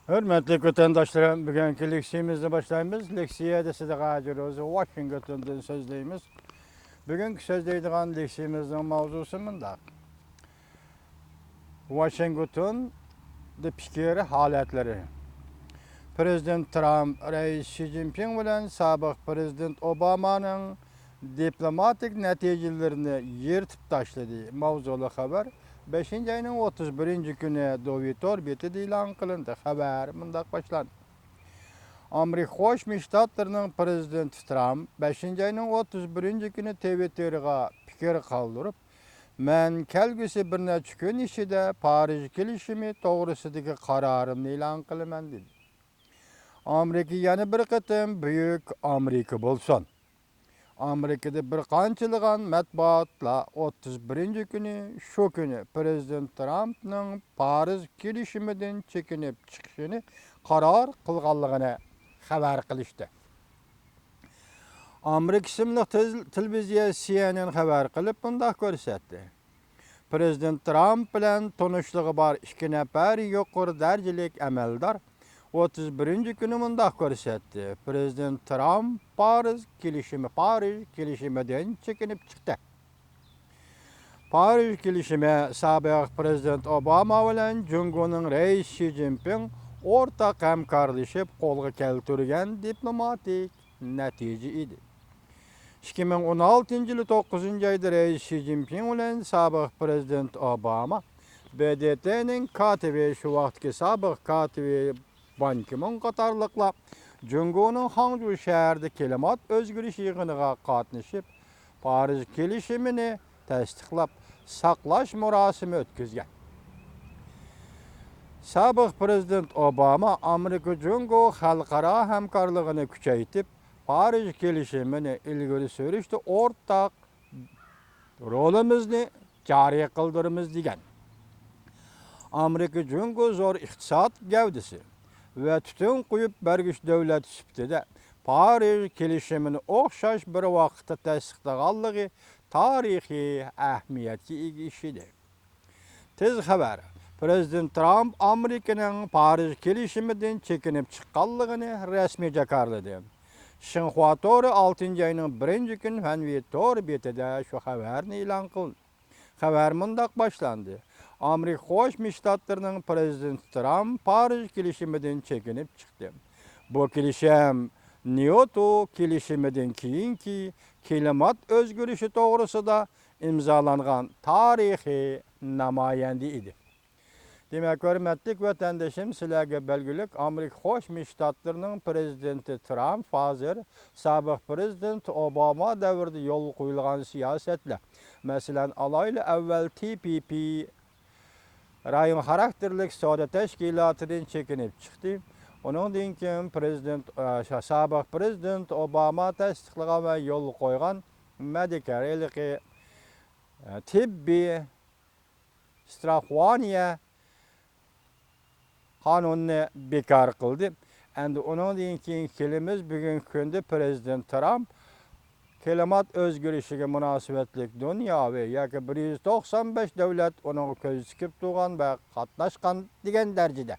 Hürmetli vatandaşlarım, bugünkü leksiyamızda başlayımız. Leksiye de size gacırız. Washington'dan sözleyimiz. Bugünkü sözleydiğin leksiyamızın mavzusu mında. Washington de fikir halatları. Prezident Trump, Reis Xi Jinping bilen sabık Prezident Obama'nın diplomatik neticelerini yırtıp taşladı. Mavzulu haber 5. ayının 31. günü Dovitor beti ilan kılındı. Haber mındak başlandı. Amerika Qo'shma Shtatlarining prezidenti Trump 5. ayının 31 günü Twitter'ga fikir qoldirib, "Men kelgusi bir necha kun ichida Parij kelishimi to'g'risidagi qarorimni e'lon qilaman" dedi. Amerika yana bir qatim buyuk Amerika bo'lsin. Amerikada bir qanchaligan matbuotlar 31 kuni shu kuni prezident Trumpning Parij kelishimidan chekinib chiqishini qaror qilganligini xabar qilishdi. Amerika ismli televiziya CNN xabar qilib bunday ko'rsatdi. Prezident Trump bilan tanishligi bor ikki nafar yuqori darajalik amaldor 31 kuni bunday ko'rsatdi. Prezident Trump Parij kelishimidan chekinib chiqdi. Parij kelishimi sobiq prezident Obama bilan Jungoning Reis Xi Jinping o'rtaq hamkorlashib qo'lga keltirgan diplomatik natija edi. 2016 yılı 9. ayda Reis Xi Jinping bilan sobiq prezident Obama BDT'nin katibi şu vaqtki sobiq katibi Ban Ki-moon qatorliqlar Jungoning Hangzhou shahrida klimat o'zgarish yig'iniga qatnashib, Parij kelishimini tasdiqlab, saqlash murosimi o'tkazgan. Sobiq prezident Obama Amerika Jungo xalqaro hamkorligini kuchaytirib, Parij kelishimini ilgari surishda o'rtaq rolimizni joriy qildiramiz degan. Amerika Jungo zo'r iqtisod gavdasi ve tutun qo'yib bergish davlat sifatida Parij kelishimini o'xshash bir vaqtda tasdiqlaganligi tarixiy ahamiyatga ega ishidir. Tez xabar. Prezident Trump Amerikaning Parij kelishimidan chekinib chiqqanligini rasmiy jakarladi. Xinhua To'g'ri 6. ayning 1 kuni Hanvi To'g'ri betida shu xabarni e'lon qildi. Xabar mundaq boshlandi. Amerika Qo'shma Shtatlarining prezidenti Trump Parij kelishimidan chekinib chiqdi. Bu kelishim Kyoto kelishimidan keyingi klimat o'zgarishi to'g'risida imzolangan tarixiy namoyanda edi. Demek hürmetli vatandaşım, sizlerge belgülük Amerika Qo'shma Shtatlarining prezidenti Trump hozir sobiq prezident Obama davrida yo'l qo'yilgan siyosatlar, masalan, alayli avval TPP rayon xarakterlik savdo tashkilotidan chekinib chiqdi. Undan keyin sobiq prezident Obama tasdiqlagan va yo'l qo'ygan Medicare tibbiy strahvaniya kanunni bekar qildi. Endi undan keyin kelimiz bugungi kunda prezident Trump klimat o'zgarishiga munosabatlik dunyoviy yoki 195 davlat uning ko'z tikib turgan va qatnashgan degan darajada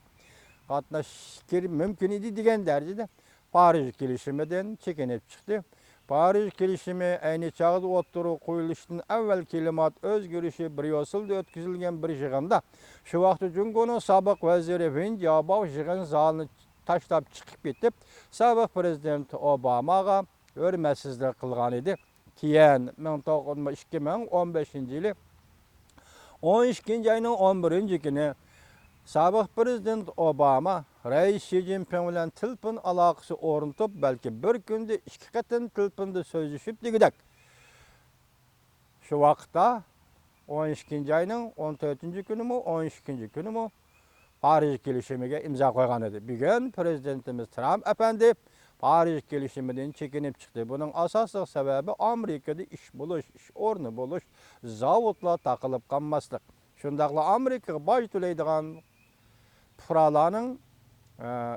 qatnashish mumkin edi degan darajada Parij kelishimidan chekinib chiqdi. Parij kelishimi ayni chog'da o'ttirib qo'yilishidan avval klimat o'zgarishi bir yo'silda o'tkazilgan bir yig'inda shu vaqtda Jungoning sobiq vaziri Wen Jiabao yig'in zalini tashlab chiqib ketib, sobiq prezident Obamaga hurmatsizlik qilgan edi. Keyin 2015 yili 12 ayning 11 kuni sobiq prezident Obama Reis Xi Jinping bilan telefon aloqasi o'rnatib, balki bir kunda 2 qatim telefonda so'zlashib degidek. Shu vaqtda 12 ayning 14 kunimi, 12 kunimi Parij kelishimiga imzo qo'ygan edi. Bugun prezidentimiz Trump efendi Parij kelishimidan chekinib chiqdi. Buning asosiy sababi Amerikada ish bo'lish, ish o'rni bo'lish, zavodlar taqilib qolmaslik. Shundaqla Amerikaga boy to'laydigan fuqarolarning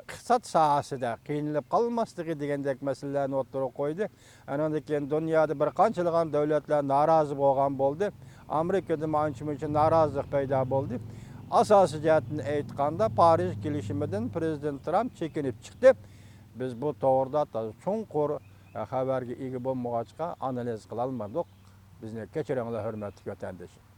iqtisod sohasida qiynalib qolmasligi degandek masalalarni o'rtaga qo'ydi. Undan keyin dunyoda bir qanchalagan davlatlar norozi bo'lgan bo'ldi. Amerikada manchimcha norozilik paydo bo'ldi. Asası jihatini aytganda Paris kelişiminden Prezident Trump çekinip çıktı. Biz bu toğrda cho'nqur xabarga ega bo'lmoqqa analiz qila olmadik. Bizni kechiringlar hurmatli vatandoshlar.